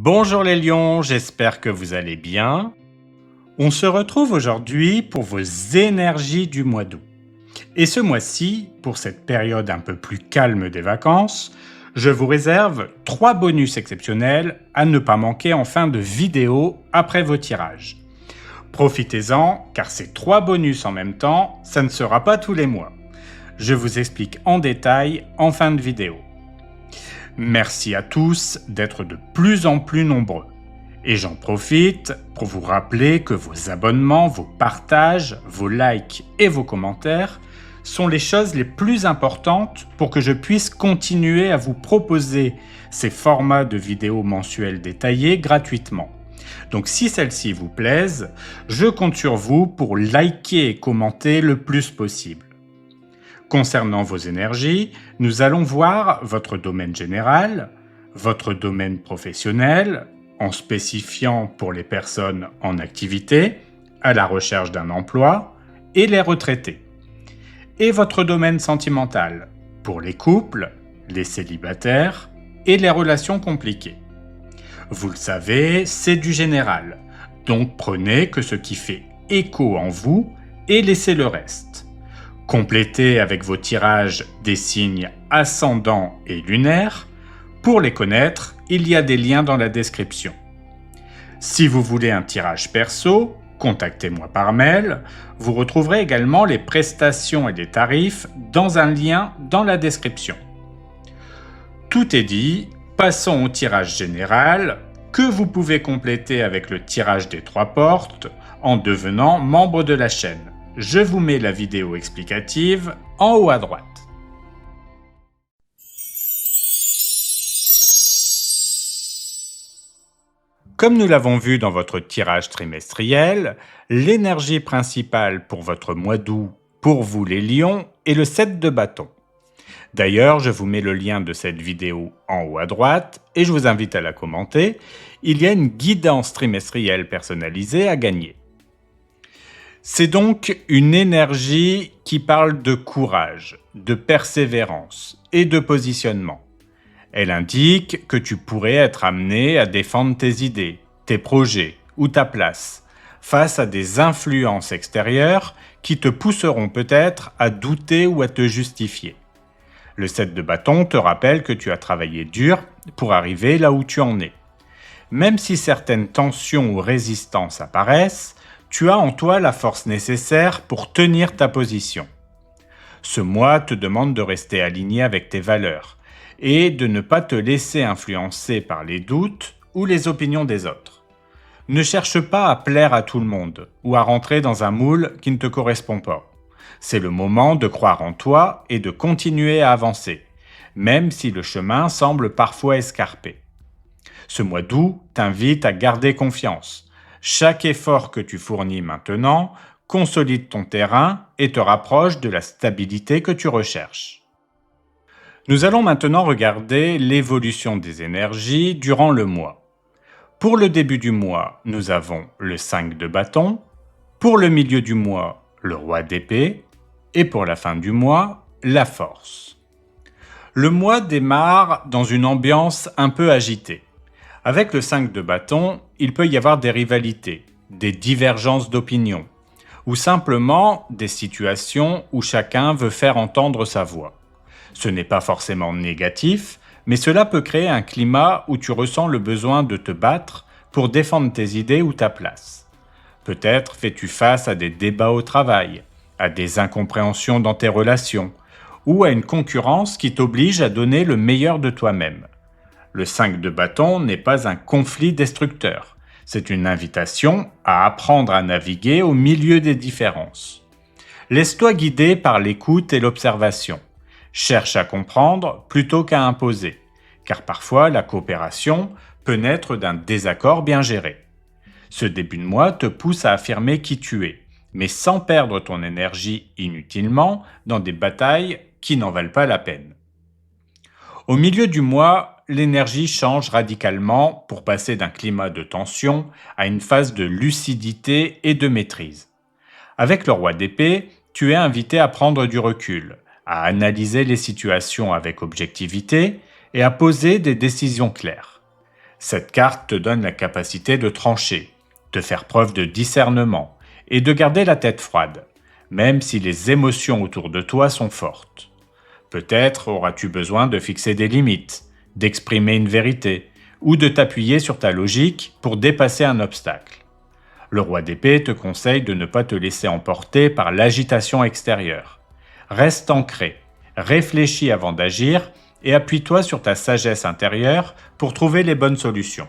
Bonjour les lions, j'espère que vous allez bien. On se retrouve aujourd'hui pour vos énergies du mois d'août. Et ce mois-ci, pour cette période un peu plus calme des vacances, je vous réserve 3 bonus exceptionnels à ne pas manquer en fin de vidéo après vos tirages. Profitez-en, car ces 3 bonus en même temps, ça ne sera pas tous les mois. Je vous explique en détail en fin de vidéo. Merci à tous d'être de plus en plus nombreux. Et j'en profite pour vous rappeler que vos abonnements, vos partages, vos likes et vos commentaires sont les choses les plus importantes pour que je puisse continuer à vous proposer ces formats de vidéos mensuelles détaillés gratuitement. Donc si celles-ci vous plaisent, je compte sur vous pour liker et commenter le plus possible. Concernant vos énergies, nous allons voir votre domaine général, votre domaine professionnel, en spécifiant pour les personnes en activité, à la recherche d'un emploi, et les retraités. Et votre domaine sentimental, pour les couples, les célibataires et les relations compliquées. Vous le savez, c'est du général, donc prenez que ce qui fait écho en vous et laissez le reste. Complétez avec vos tirages des signes ascendants et lunaires. Pour les connaître, il y a des liens dans la description. Si vous voulez un tirage perso, contactez-moi par mail. Vous retrouverez également les prestations et les tarifs dans un lien dans la description. Tout est dit, passons au tirage général que vous pouvez compléter avec le tirage des 3 portes en devenant membre de la chaîne. Je vous mets la vidéo explicative en haut à droite. Comme nous l'avons vu dans votre tirage trimestriel, l'énergie principale pour votre mois d'août, pour vous les lions, est le 7 de bâton. D'ailleurs, je vous mets le lien de cette vidéo en haut à droite et je vous invite à la commenter. Il y a une guidance trimestrielle personnalisée à gagner. C'est donc une énergie qui parle de courage, de persévérance et de positionnement. Elle indique que tu pourrais être amené à défendre tes idées, tes projets ou ta place face à des influences extérieures qui te pousseront peut-être à douter ou à te justifier. Le 7 de bâton te rappelle que tu as travaillé dur pour arriver là où tu en es. Même si certaines tensions ou résistances apparaissent, tu as en toi la force nécessaire pour tenir ta position. Ce mois te demande de rester aligné avec tes valeurs et de ne pas te laisser influencer par les doutes ou les opinions des autres. Ne cherche pas à plaire à tout le monde ou à rentrer dans un moule qui ne te correspond pas. C'est le moment de croire en toi et de continuer à avancer, même si le chemin semble parfois escarpé. Ce mois d'août t'invite à garder confiance. Chaque effort que tu fournis maintenant consolide ton terrain et te rapproche de la stabilité que tu recherches. Nous allons maintenant regarder l'évolution des énergies durant le mois. Pour le début du mois, nous avons le 5 de bâton. Pour le milieu du mois, le roi d'épée. Et pour la fin du mois, la force. Le mois démarre dans une ambiance un peu agitée. Avec le 5 de bâton, il peut y avoir des rivalités, des divergences d'opinion, ou simplement des situations où chacun veut faire entendre sa voix. Ce n'est pas forcément négatif, mais cela peut créer un climat où tu ressens le besoin de te battre pour défendre tes idées ou ta place. Peut-être fais-tu face à des débats au travail, à des incompréhensions dans tes relations, ou à une concurrence qui t'oblige à donner le meilleur de toi-même. Le 5 de bâton n'est pas un conflit destructeur. C'est une invitation à apprendre à naviguer au milieu des différences. Laisse-toi guider par l'écoute et l'observation. Cherche à comprendre plutôt qu'à imposer, car parfois la coopération peut naître d'un désaccord bien géré. Ce début de mois te pousse à affirmer qui tu es, mais sans perdre ton énergie inutilement dans des batailles qui n'en valent pas la peine. Au milieu du mois, l'énergie change radicalement pour passer d'un climat de tension à une phase de lucidité et de maîtrise. Avec le roi d'épée, tu es invité à prendre du recul, à analyser les situations avec objectivité et à poser des décisions claires. Cette carte te donne la capacité de trancher, de faire preuve de discernement et de garder la tête froide, même si les émotions autour de toi sont fortes. Peut-être auras-tu besoin de fixer des limites, d'exprimer une vérité ou de t'appuyer sur ta logique pour dépasser un obstacle. Le roi d'épée te conseille de ne pas te laisser emporter par l'agitation extérieure. Reste ancré, réfléchis avant d'agir et appuie-toi sur ta sagesse intérieure pour trouver les bonnes solutions.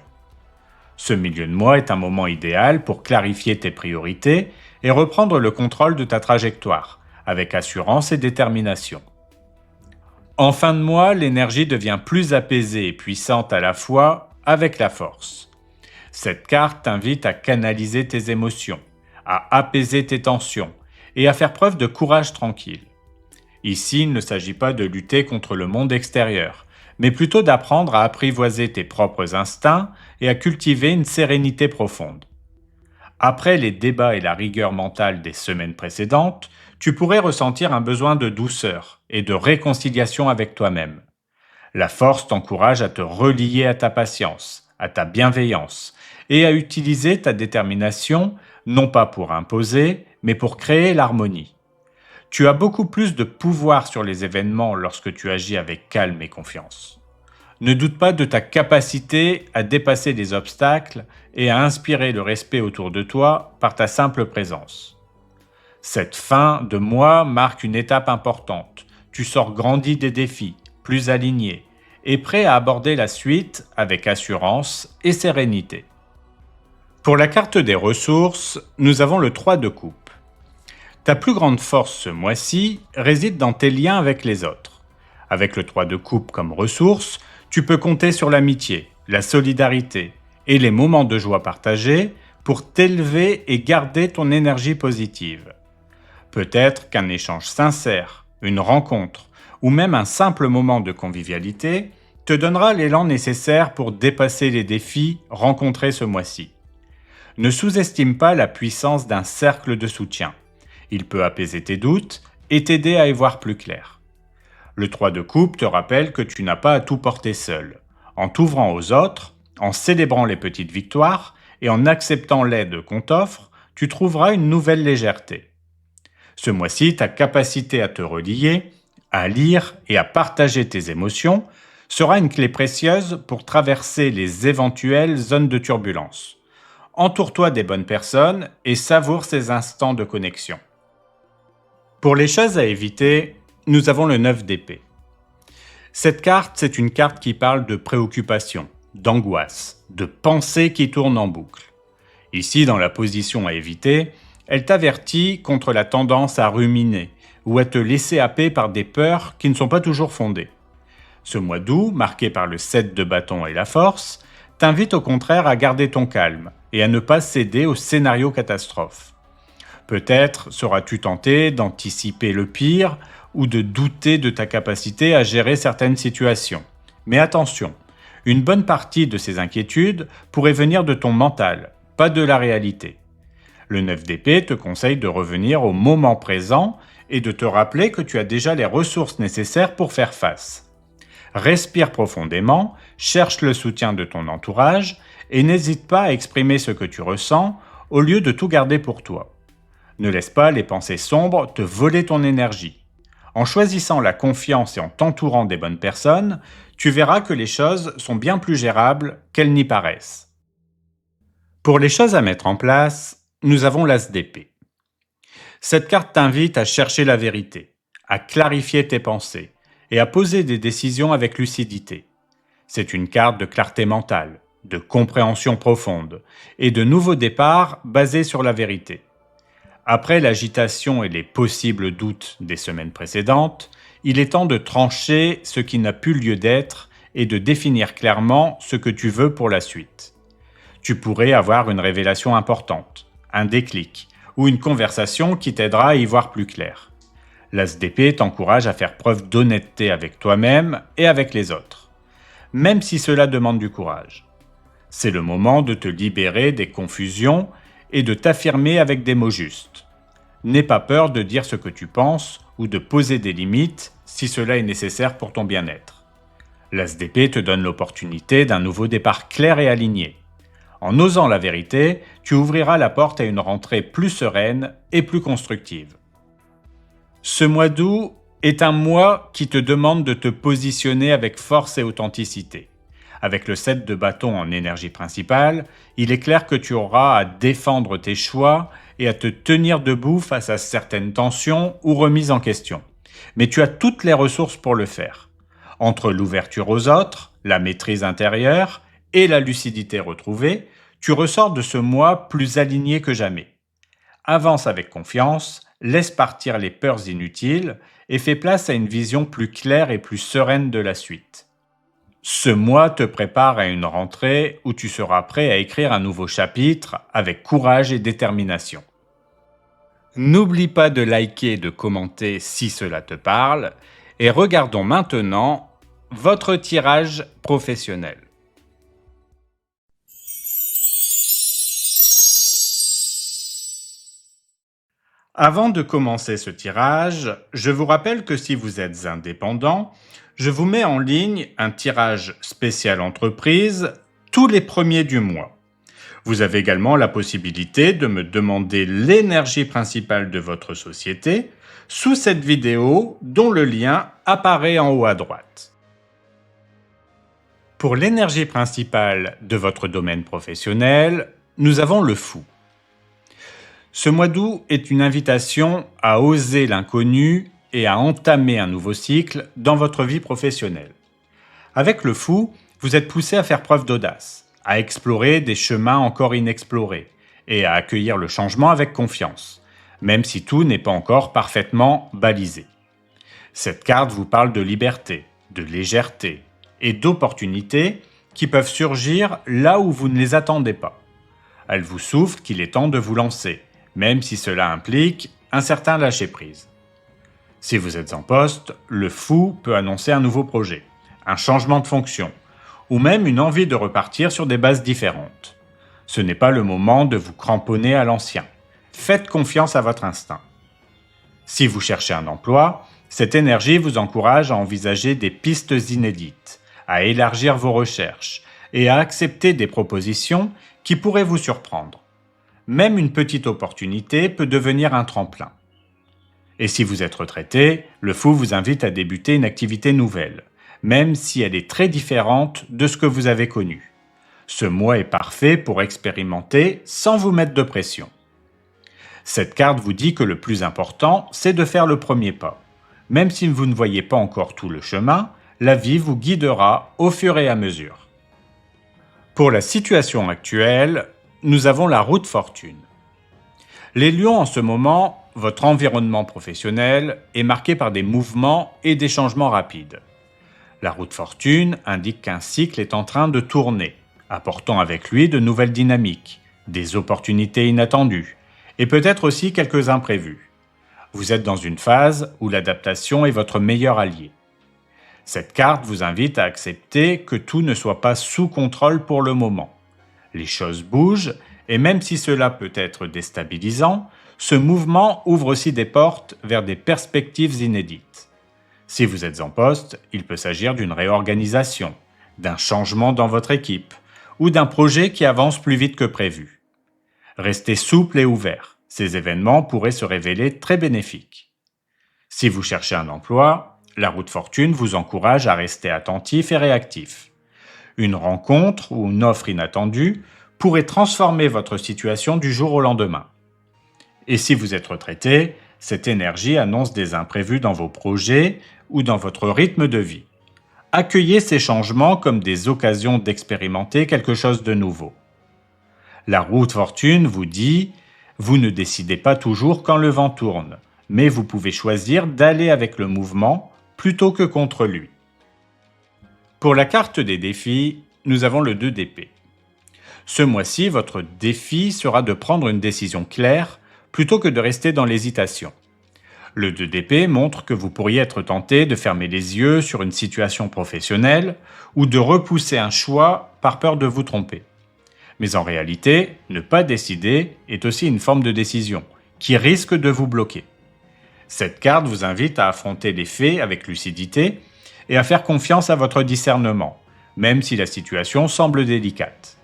Ce milieu de mois est un moment idéal pour clarifier tes priorités et reprendre le contrôle de ta trajectoire, avec assurance et détermination. En fin de mois, l'énergie devient plus apaisée et puissante à la fois avec la force. Cette carte t'invite à canaliser tes émotions, à apaiser tes tensions et à faire preuve de courage tranquille. Ici, il ne s'agit pas de lutter contre le monde extérieur, mais plutôt d'apprendre à apprivoiser tes propres instincts et à cultiver une sérénité profonde. Après les débats et la rigueur mentale des semaines précédentes, tu pourrais ressentir un besoin de douceur et de réconciliation avec toi-même. La force t'encourage à te relier à ta patience, à ta bienveillance et à utiliser ta détermination non pas pour imposer, mais pour créer l'harmonie. Tu as beaucoup plus de pouvoir sur les événements lorsque tu agis avec calme et confiance. Ne doute pas de ta capacité à dépasser les obstacles et à inspirer le respect autour de toi par ta simple présence. Cette fin de mois marque une étape importante. Tu sors grandi des défis, plus aligné et prêt à aborder la suite avec assurance et sérénité. Pour la carte des ressources, nous avons le 3 de coupe. Ta plus grande force ce mois-ci réside dans tes liens avec les autres. Avec le 3 de coupe comme ressource, tu peux compter sur l'amitié, la solidarité et les moments de joie partagés pour t'élever et garder ton énergie positive. Peut-être qu'un échange sincère, une rencontre ou même un simple moment de convivialité te donnera l'élan nécessaire pour dépasser les défis rencontrés ce mois-ci. Ne sous-estime pas la puissance d'un cercle de soutien. Il peut apaiser tes doutes et t'aider à y voir plus clair. Le 3 de coupe te rappelle que tu n'as pas à tout porter seul. En t'ouvrant aux autres, en célébrant les petites victoires et en acceptant l'aide qu'on t'offre, tu trouveras une nouvelle légèreté. Ce mois-ci, ta capacité à te relier, à lire et à partager tes émotions sera une clé précieuse pour traverser les éventuelles zones de turbulence. Entoure-toi des bonnes personnes et savoure ces instants de connexion. Pour les choses à éviter, nous avons le 9 d'épée. Cette carte, c'est une carte qui parle de préoccupation, d'angoisse, de pensées qui tournent en boucle. Ici, dans la position à éviter, elle t'avertit contre la tendance à ruminer ou à te laisser happer par des peurs qui ne sont pas toujours fondées. Ce mois d'août, marqué par le 7 de bâton et la force, t'invite au contraire à garder ton calme et à ne pas céder au scénario catastrophe. Peut-être seras-tu tenté d'anticiper le pire ou de douter de ta capacité à gérer certaines situations. Mais attention, une bonne partie de ces inquiétudes pourrait venir de ton mental, pas de la réalité. Le 9 d'épée te conseille de revenir au moment présent et de te rappeler que tu as déjà les ressources nécessaires pour faire face. Respire profondément, cherche le soutien de ton entourage et n'hésite pas à exprimer ce que tu ressens au lieu de tout garder pour toi. Ne laisse pas les pensées sombres te voler ton énergie. En choisissant la confiance et en t'entourant des bonnes personnes, tu verras que les choses sont bien plus gérables qu'elles n'y paraissent. Pour les choses à mettre en place, nous avons l'As d'épée. Cette carte t'invite à chercher la vérité, à clarifier tes pensées et à poser des décisions avec lucidité. C'est une carte de clarté mentale, de compréhension profonde et de nouveaux départs basés sur la vérité. Après l'agitation et les possibles doutes des semaines précédentes, il est temps de trancher ce qui n'a plus lieu d'être et de définir clairement ce que tu veux pour la suite. Tu pourrais avoir une révélation importante, un déclic ou une conversation qui t'aidera à y voir plus clair. L'As d'épée t'encourage à faire preuve d'honnêteté avec toi-même et avec les autres, même si cela demande du courage. C'est le moment de te libérer des confusions et de t'affirmer avec des mots justes. N'aie pas peur de dire ce que tu penses ou de poser des limites si cela est nécessaire pour ton bien-être. L'as d'épée te donne l'opportunité d'un nouveau départ clair et aligné. En osant la vérité, tu ouvriras la porte à une rentrée plus sereine et plus constructive. Ce mois d'août est un mois qui te demande de te positionner avec force et authenticité. Avec le 7 de bâton en énergie principale, il est clair que tu auras à défendre tes choix et à te tenir debout face à certaines tensions ou remises en question. Mais tu as toutes les ressources pour le faire. Entre l'ouverture aux autres, la maîtrise intérieure et la lucidité retrouvée, tu ressors de ce mois plus aligné que jamais. Avance avec confiance, laisse partir les peurs inutiles et fais place à une vision plus claire et plus sereine de la suite. Ce mois te prépare à une rentrée où tu seras prêt à écrire un nouveau chapitre avec courage et détermination. N'oublie pas de liker et de commenter si cela te parle et regardons maintenant votre tirage professionnel. Avant de commencer ce tirage, je vous rappelle que si vous êtes indépendant, je vous mets en ligne un tirage spécial entreprise tous les premiers du mois. Vous avez également la possibilité de me demander l'énergie principale de votre société sous cette vidéo dont le lien apparaît en haut à droite. Pour l'énergie principale de votre domaine professionnel, nous avons le fou. Ce mois d'août est une invitation à oser l'inconnu et à entamer un nouveau cycle dans votre vie professionnelle. Avec le fou, vous êtes poussé à faire preuve d'audace, à explorer des chemins encore inexplorés et à accueillir le changement avec confiance, même si tout n'est pas encore parfaitement balisé. Cette carte vous parle de liberté, de légèreté et d'opportunités qui peuvent surgir là où vous ne les attendez pas. Elle vous souffle qu'il est temps de vous lancer, même si cela implique un certain lâcher-prise. Si vous êtes en poste, le fou peut annoncer un nouveau projet, un changement de fonction, ou même une envie de repartir sur des bases différentes. Ce n'est pas le moment de vous cramponner à l'ancien. Faites confiance à votre instinct. Si vous cherchez un emploi, cette énergie vous encourage à envisager des pistes inédites, à élargir vos recherches et à accepter des propositions qui pourraient vous surprendre. Même une petite opportunité peut devenir un tremplin. Et si vous êtes retraité, le fou vous invite à débuter une activité nouvelle, même si elle est très différente de ce que vous avez connu. Ce mois est parfait pour expérimenter sans vous mettre de pression. Cette carte vous dit que le plus important, c'est de faire le premier pas. Même si vous ne voyez pas encore tout le chemin, la vie vous guidera au fur et à mesure. Pour la situation actuelle, nous avons la roue de fortune. Les lions, en ce moment, votre environnement professionnel est marqué par des mouvements et des changements rapides. La roue de fortune indique qu'un cycle est en train de tourner, apportant avec lui de nouvelles dynamiques, des opportunités inattendues, et peut-être aussi quelques imprévus. Vous êtes dans une phase où l'adaptation est votre meilleur allié. Cette carte vous invite à accepter que tout ne soit pas sous contrôle pour le moment. Les choses bougent, et même si cela peut être déstabilisant, ce mouvement ouvre aussi des portes vers des perspectives inédites. Si vous êtes en poste, il peut s'agir d'une réorganisation, d'un changement dans votre équipe, ou d'un projet qui avance plus vite que prévu. Restez souple et ouvert, ces événements pourraient se révéler très bénéfiques. Si vous cherchez un emploi, la roue de fortune vous encourage à rester attentif et réactif. Une rencontre ou une offre inattendue pourrait transformer votre situation du jour au lendemain. Et si vous êtes retraité, cette énergie annonce des imprévus dans vos projets ou dans votre rythme de vie. Accueillez ces changements comme des occasions d'expérimenter quelque chose de nouveau. La roue de fortune vous dit « Vous ne décidez pas toujours quand le vent tourne, mais vous pouvez choisir d'aller avec le mouvement plutôt que contre lui. » Pour la carte des défis, nous avons le 2 d'épée. Ce mois-ci, votre défi sera de prendre une décision claire plutôt que de rester dans l'hésitation. Le 2 d'épée montre que vous pourriez être tenté de fermer les yeux sur une situation professionnelle ou de repousser un choix par peur de vous tromper. Mais en réalité, ne pas décider est aussi une forme de décision qui risque de vous bloquer. Cette carte vous invite à affronter les faits avec lucidité et à faire confiance à votre discernement, même si la situation semble délicate.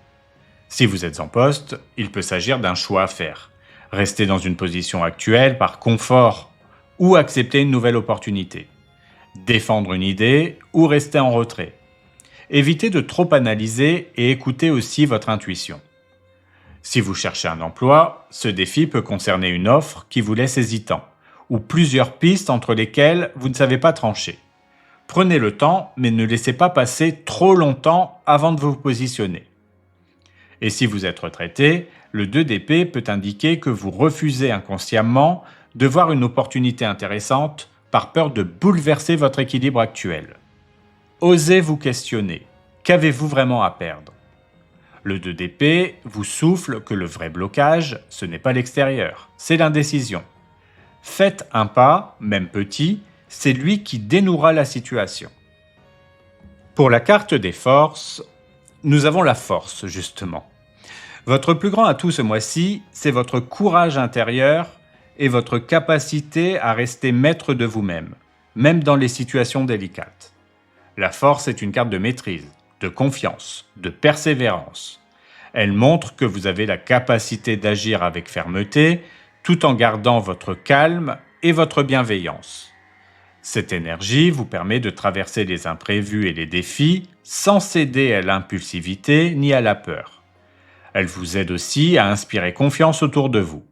Si vous êtes en poste, il peut s'agir d'un choix à faire. Rester dans une position actuelle par confort ou accepter une nouvelle opportunité. Défendre une idée ou rester en retrait. Évitez de trop analyser et écoutez aussi votre intuition. Si vous cherchez un emploi, ce défi peut concerner une offre qui vous laisse hésitant, ou plusieurs pistes entre lesquelles vous ne savez pas trancher. Prenez le temps, mais ne laissez pas passer trop longtemps avant de vous positionner. Et si vous êtes retraité, le 2 d'épée peut indiquer que vous refusez inconsciemment de voir une opportunité intéressante par peur de bouleverser votre équilibre actuel. Osez vous questionner. Qu'avez-vous vraiment à perdre ? Le 2 d'épée vous souffle que le vrai blocage, ce n'est pas l'extérieur, c'est l'indécision. Faites un pas, même petit, c'est lui qui dénouera la situation. Pour la carte des forces, nous avons la force, justement. Votre plus grand atout ce mois-ci, c'est votre courage intérieur et votre capacité à rester maître de vous-même, même dans les situations délicates. La force est une carte de maîtrise, de confiance, de persévérance. Elle montre que vous avez la capacité d'agir avec fermeté, tout en gardant votre calme et votre bienveillance. Cette énergie vous permet de traverser les imprévus et les défis sans céder à l'impulsivité ni à la peur. Elle vous aide aussi à inspirer confiance autour de vous.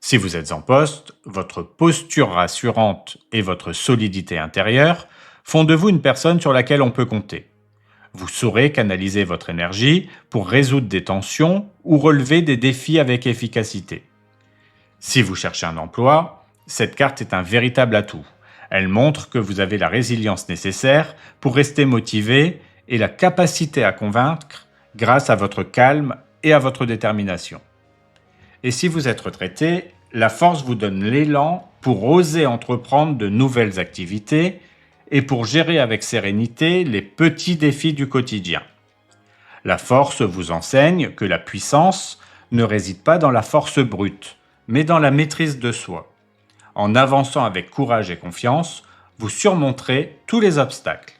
Si vous êtes en poste, votre posture rassurante et votre solidité intérieure font de vous une personne sur laquelle on peut compter. Vous saurez canaliser votre énergie pour résoudre des tensions ou relever des défis avec efficacité. Si vous cherchez un emploi, cette carte est un véritable atout. Elle montre que vous avez la résilience nécessaire pour rester motivé et la capacité à convaincre grâce à votre calme et à votre détermination. Et si vous êtes retraité, la force vous donne l'élan pour oser entreprendre de nouvelles activités et pour gérer avec sérénité les petits défis du quotidien. La force vous enseigne que la puissance ne réside pas dans la force brute, mais dans la maîtrise de soi. En avançant avec courage et confiance, vous surmonterez tous les obstacles.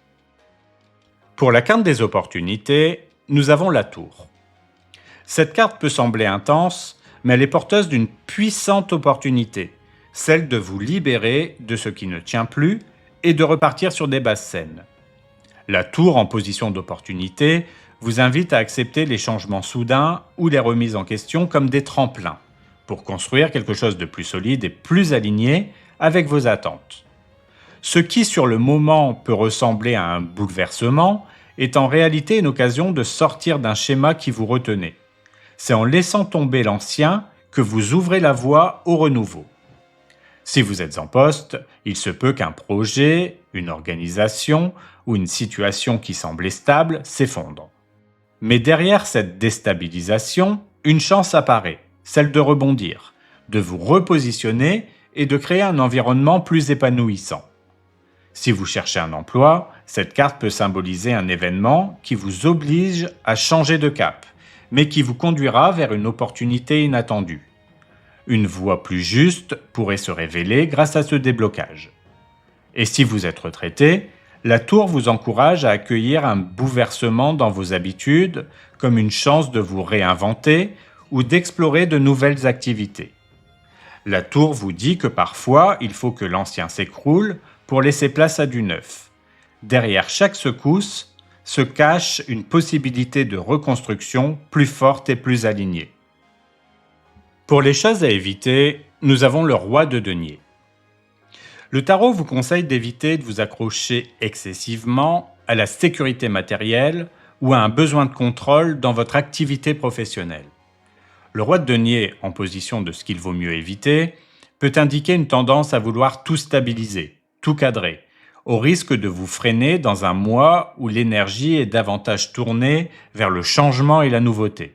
Pour la carte des opportunités, nous avons la tour. Cette carte peut sembler intense, mais elle est porteuse d'une puissante opportunité, celle de vous libérer de ce qui ne tient plus et de repartir sur des bases saines. La tour en position d'opportunité vous invite à accepter les changements soudains ou les remises en question comme des tremplins, pour construire quelque chose de plus solide et plus aligné avec vos attentes. Ce qui, sur le moment, peut ressembler à un bouleversement, est en réalité une occasion de sortir d'un schéma qui vous retenait. C'est en laissant tomber l'ancien que vous ouvrez la voie au renouveau. Si vous êtes en poste, il se peut qu'un projet, une organisation ou une situation qui semblait stable s'effondre. Mais derrière cette déstabilisation, une chance apparaît, celle de rebondir, de vous repositionner et de créer un environnement plus épanouissant. Si vous cherchez un emploi, cette carte peut symboliser un événement qui vous oblige à changer de cap, mais qui vous conduira vers une opportunité inattendue. Une voie plus juste pourrait se révéler grâce à ce déblocage. Et si vous êtes retraité, la tour vous encourage à accueillir un bouleversement dans vos habitudes comme une chance de vous réinventer ou d'explorer de nouvelles activités. La tour vous dit que parfois, il faut que l'ancien s'écroule pour laisser place à du neuf. Derrière chaque secousse se cache une possibilité de reconstruction plus forte et plus alignée. Pour les choses à éviter, nous avons le roi de denier. Le tarot vous conseille d'éviter de vous accrocher excessivement à la sécurité matérielle ou à un besoin de contrôle dans votre activité professionnelle. Le roi de denier, en position de ce qu'il vaut mieux éviter, peut indiquer une tendance à vouloir tout stabiliser, tout cadrer, au risque de vous freiner dans un mois où l'énergie est davantage tournée vers le changement et la nouveauté.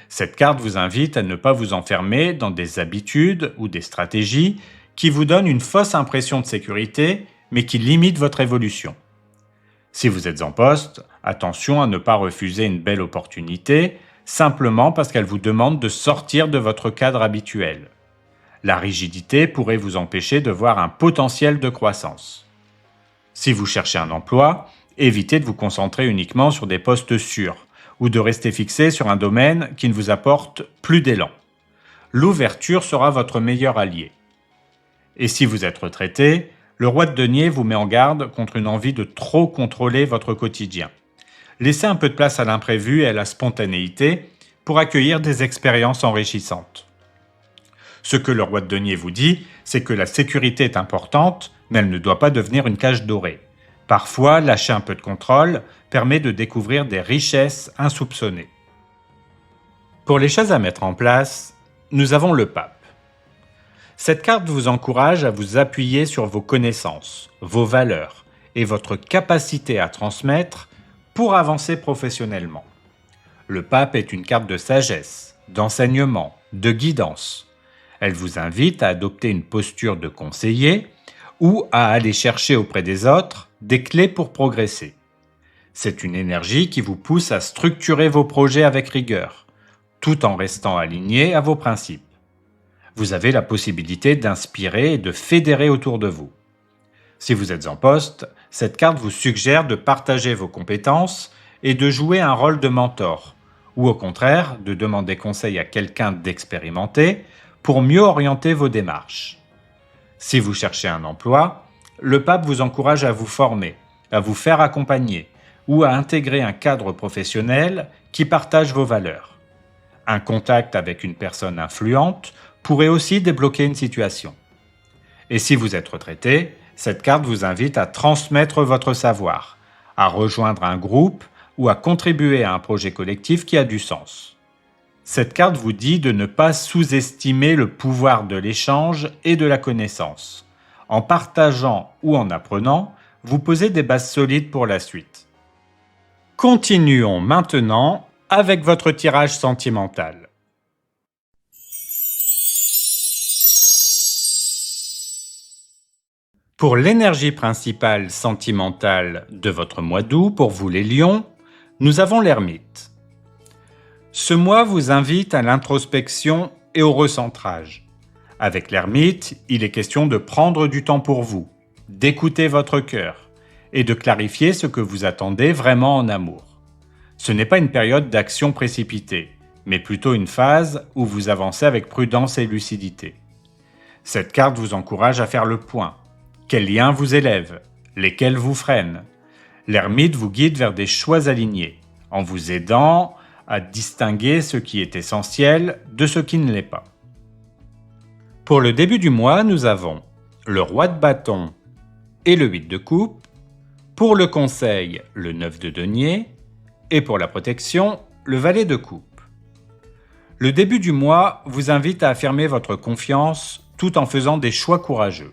Cette carte vous invite à ne pas vous enfermer dans des habitudes ou des stratégies qui vous donnent une fausse impression de sécurité, mais qui limitent votre évolution. Si vous êtes en poste, attention à ne pas refuser une belle opportunité, simplement parce qu'elle vous demande de sortir de votre cadre habituel. La rigidité pourrait vous empêcher de voir un potentiel de croissance. Si vous cherchez un emploi, évitez de vous concentrer uniquement sur des postes sûrs ou de rester fixé sur un domaine qui ne vous apporte plus d'élan. L'ouverture sera votre meilleur allié. Et si vous êtes retraité, le roi de denier vous met en garde contre une envie de trop contrôler votre quotidien. Laissez un peu de place à l'imprévu et à la spontanéité pour accueillir des expériences enrichissantes. Ce que le roi de denier vous dit, c'est que la sécurité est importante, mais elle ne doit pas devenir une cage dorée. Parfois, lâcher un peu de contrôle permet de découvrir des richesses insoupçonnées. Pour les choses à mettre en place, nous avons le pape. Cette carte vous encourage à vous appuyer sur vos connaissances, vos valeurs et votre capacité à transmettre pour avancer professionnellement. Le pape est une carte de sagesse, d'enseignement, de guidance. Elle vous invite à adopter une posture de conseiller ou à aller chercher auprès des autres des clés pour progresser. C'est une énergie qui vous pousse à structurer vos projets avec rigueur, tout en restant aligné à vos principes. Vous avez la possibilité d'inspirer et de fédérer autour de vous. Si vous êtes en poste, cette carte vous suggère de partager vos compétences et de jouer un rôle de mentor, ou au contraire de demander conseil à quelqu'un d'expérimenté pour mieux orienter vos démarches. Si vous cherchez un emploi, le pape vous encourage à vous former, à vous faire accompagner ou à intégrer un cadre professionnel qui partage vos valeurs. Un contact avec une personne influente pourrait aussi débloquer une situation. Et si vous êtes retraité, cette carte vous invite à transmettre votre savoir, à rejoindre un groupe ou à contribuer à un projet collectif qui a du sens. Cette carte vous dit de ne pas sous-estimer le pouvoir de l'échange et de la connaissance. En partageant ou en apprenant, vous posez des bases solides pour la suite. Continuons maintenant avec votre tirage sentimental. Pour l'énergie principale sentimentale de votre mois d'août, pour vous les lions, nous avons l'ermite. Ce mois vous invite à l'introspection et au recentrage. Avec l'ermite, il est question de prendre du temps pour vous, d'écouter votre cœur et de clarifier ce que vous attendez vraiment en amour. Ce n'est pas une période d'action précipitée, mais plutôt une phase où vous avancez avec prudence et lucidité. Cette carte vous encourage à faire le point. Quels liens vous élèvent? Lesquels vous freinent? L'ermite vous guide vers des choix alignés, en vous aidant à distinguer ce qui est essentiel de ce qui ne l'est pas. Pour le début du mois, nous avons le roi de bâton et le 8 de coupe, pour le conseil, le 9 de denier, et pour la protection, le valet de coupe. Le début du mois vous invite à affirmer votre confiance tout en faisant des choix courageux.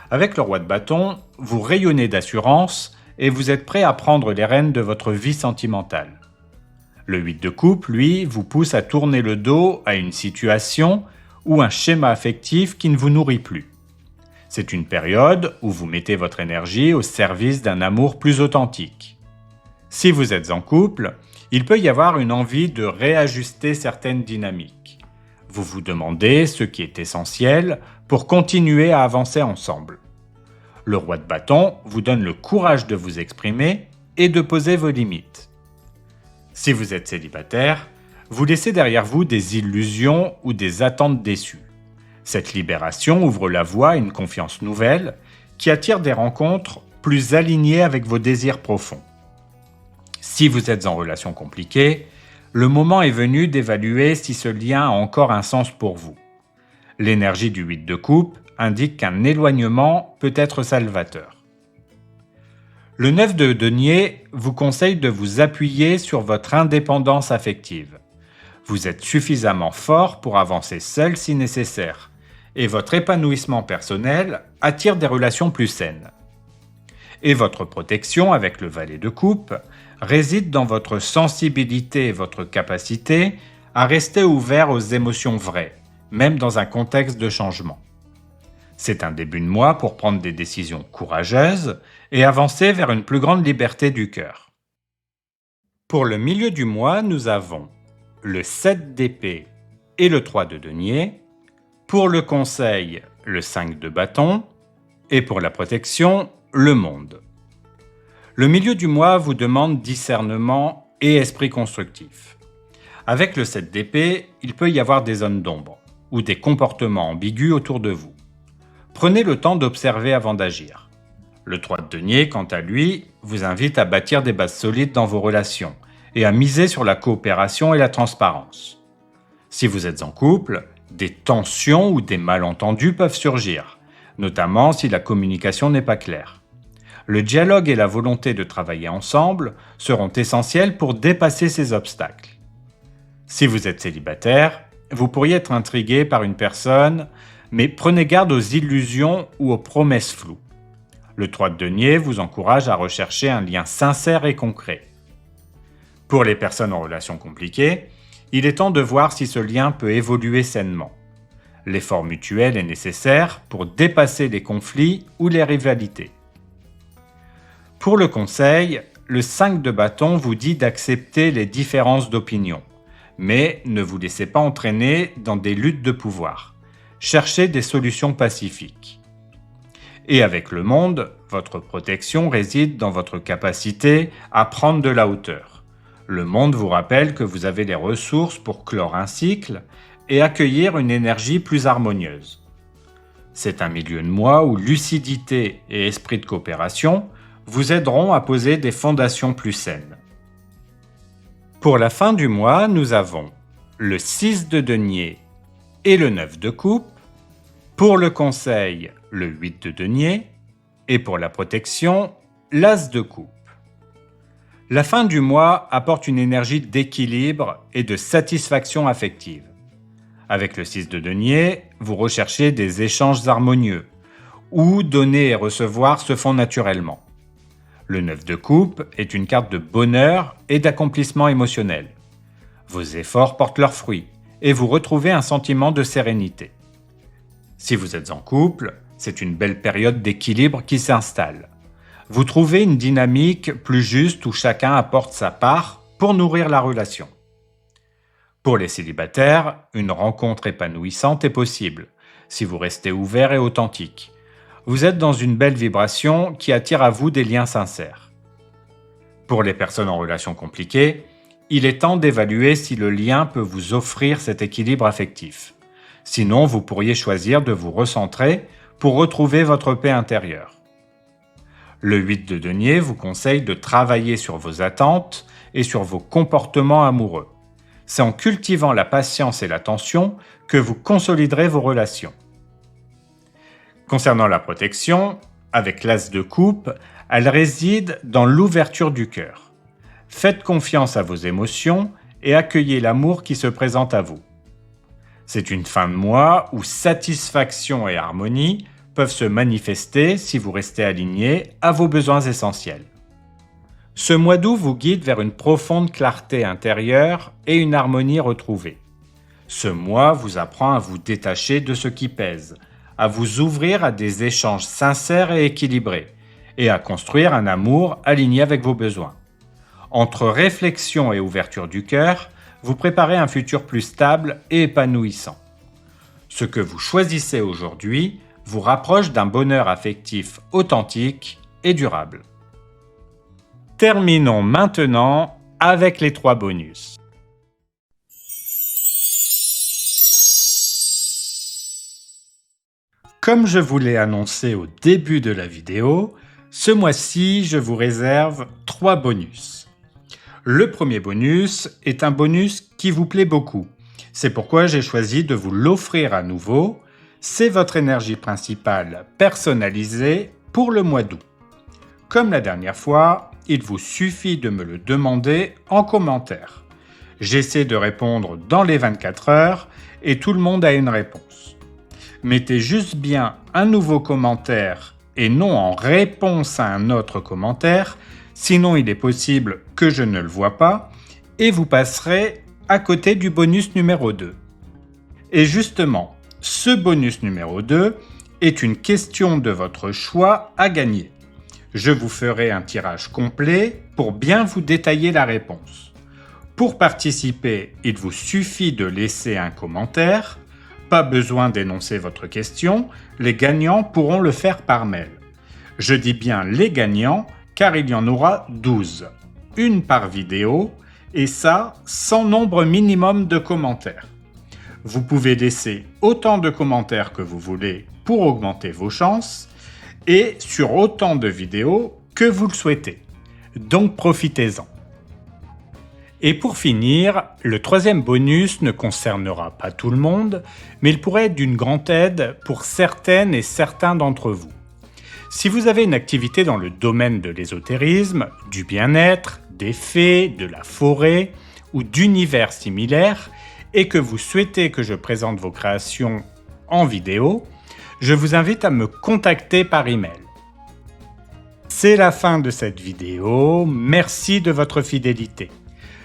Avec le roi de bâton, vous rayonnez d'assurance et vous êtes prêt à prendre les rênes de votre vie sentimentale. Le 8 de coupe, lui, vous pousse à tourner le dos à une situation ou un schéma affectif qui ne vous nourrit plus. C'est une période où vous mettez votre énergie au service d'un amour plus authentique. Si vous êtes en couple, il peut y avoir une envie de réajuster certaines dynamiques. Vous vous demandez ce qui est essentiel pour continuer à avancer ensemble. Le roi de bâton vous donne le courage de vous exprimer et de poser vos limites. Si vous êtes célibataire, vous laissez derrière vous des illusions ou des attentes déçues. Cette libération ouvre la voie à une confiance nouvelle qui attire des rencontres plus alignées avec vos désirs profonds. Si vous êtes en relation compliquée, le moment est venu d'évaluer si ce lien a encore un sens pour vous. L'énergie du 8 de coupe indique qu'un éloignement peut être salvateur. Le 9 de denier vous conseille de vous appuyer sur votre indépendance affective. Vous êtes suffisamment fort pour avancer seul si nécessaire, et votre épanouissement personnel attire des relations plus saines. Et votre protection avec le valet de coupe réside dans votre sensibilité et votre capacité à rester ouvert aux émotions vraies, même dans un contexte de changement. C'est un début de mois pour prendre des décisions courageuses et avancer vers une plus grande liberté du cœur. Pour le milieu du mois, nous avons le 7 d'épée et le 3 de denier, pour le conseil, le 5 de bâton, et pour la protection, le monde. Le milieu du mois vous demande discernement et esprit constructif. Avec le 7 d'épée, il peut y avoir des zones d'ombre ou des comportements ambigus autour de vous. Prenez le temps d'observer avant d'agir. Le 3 de denier, quant à lui, vous invite à bâtir des bases solides dans vos relations et à miser sur la coopération et la transparence. Si vous êtes en couple, des tensions ou des malentendus peuvent surgir, notamment si la communication n'est pas claire. Le dialogue et la volonté de travailler ensemble seront essentiels pour dépasser ces obstacles. Si vous êtes célibataire, vous pourriez être intrigué par une personne, mais prenez garde aux illusions ou aux promesses floues. Le 3 de denier vous encourage à rechercher un lien sincère et concret. Pour les personnes en relation compliquée, il est temps de voir si ce lien peut évoluer sainement. L'effort mutuel est nécessaire pour dépasser les conflits ou les rivalités. Pour le conseil, le 5 de bâton vous dit d'accepter les différences d'opinion, mais ne vous laissez pas entraîner dans des luttes de pouvoir. Cherchez des solutions pacifiques. Et avec le monde, votre protection réside dans votre capacité à prendre de la hauteur. Le monde vous rappelle que vous avez les ressources pour clore un cycle et accueillir une énergie plus harmonieuse. C'est un milieu de mois où lucidité et esprit de coopération vous aideront à poser des fondations plus saines. Pour la fin du mois, nous avons le 6 de denier et le 9 de coupe. Pour le conseil, le 8 de denier. Et pour la protection, l'as de coupe. La fin du mois apporte une énergie d'équilibre et de satisfaction affective. Avec le 6 de denier, vous recherchez des échanges harmonieux, où donner et recevoir se font naturellement. Le 9 de coupe est une carte de bonheur et d'accomplissement émotionnel. Vos efforts portent leurs fruits et vous retrouvez un sentiment de sérénité. Si vous êtes en couple, c'est une belle période d'équilibre qui s'installe. Vous trouvez une dynamique plus juste où chacun apporte sa part pour nourrir la relation. Pour les célibataires, une rencontre épanouissante est possible, si vous restez ouvert et authentique. Vous êtes dans une belle vibration qui attire à vous des liens sincères. Pour les personnes en relation compliquée, il est temps d'évaluer si le lien peut vous offrir cet équilibre affectif. Sinon, vous pourriez choisir de vous recentrer pour retrouver votre paix intérieure. Le 8 de denier vous conseille de travailler sur vos attentes et sur vos comportements amoureux. C'est en cultivant la patience et l'attention que vous consoliderez vos relations. Concernant la protection, avec l'as de coupe, elle réside dans l'ouverture du cœur. Faites confiance à vos émotions et accueillez l'amour qui se présente à vous. C'est une fin de mois où satisfaction et harmonie peuvent se manifester si vous restez aligné à vos besoins essentiels. Ce mois d'août vous guide vers une profonde clarté intérieure et une harmonie retrouvée. Ce mois vous apprend à vous détacher de ce qui pèse, à vous ouvrir à des échanges sincères et équilibrés, et à construire un amour aligné avec vos besoins. Entre réflexion et ouverture du cœur, vous préparez un futur plus stable et épanouissant. Ce que vous choisissez aujourd'hui vous rapproche d'un bonheur affectif authentique et durable. Terminons maintenant avec les 3 bonus. Comme je vous l'ai annoncé au début de la vidéo, ce mois-ci, je vous réserve 3 bonus. Le premier bonus est un bonus qui vous plaît beaucoup. C'est pourquoi j'ai choisi de vous l'offrir à nouveau. C'est votre énergie principale personnalisée pour le mois d'août. Comme la dernière fois, il vous suffit de me le demander en commentaire. J'essaie de répondre dans les 24 heures et tout le monde a une réponse. Mettez juste bien un nouveau commentaire et non en réponse à un autre commentaire, sinon il est possible que je ne le vois pas et vous passerez à côté du bonus numéro 2. Et justement, ce bonus numéro 2 est une question de votre choix à gagner. Je vous ferai un tirage complet pour bien vous détailler la réponse. Pour participer, il vous suffit de laisser un commentaire. Pas besoin d'énoncer votre question, les gagnants pourront le faire par mail. Je dis bien les gagnants car il y en aura 12, une par vidéo, et ça sans nombre minimum de commentaires. Vous pouvez laisser autant de commentaires que vous voulez pour augmenter vos chances, et sur autant de vidéos que vous le souhaitez. Donc profitez-en. Et pour finir, le troisième bonus ne concernera pas tout le monde, mais il pourrait être d'une grande aide pour certaines et certains d'entre vous. Si vous avez une activité dans le domaine de l'ésotérisme, du bien-être, des fées, de la forêt ou d'univers similaires, et que vous souhaitez que je présente vos créations en vidéo, je vous invite à me contacter par email. C'est la fin de cette vidéo, merci de votre fidélité.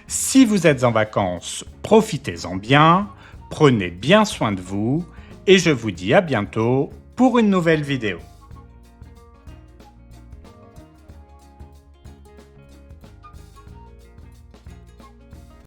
Si vous êtes en vacances, profitez-en bien, prenez bien soin de vous et je vous dis à bientôt pour une nouvelle vidéo.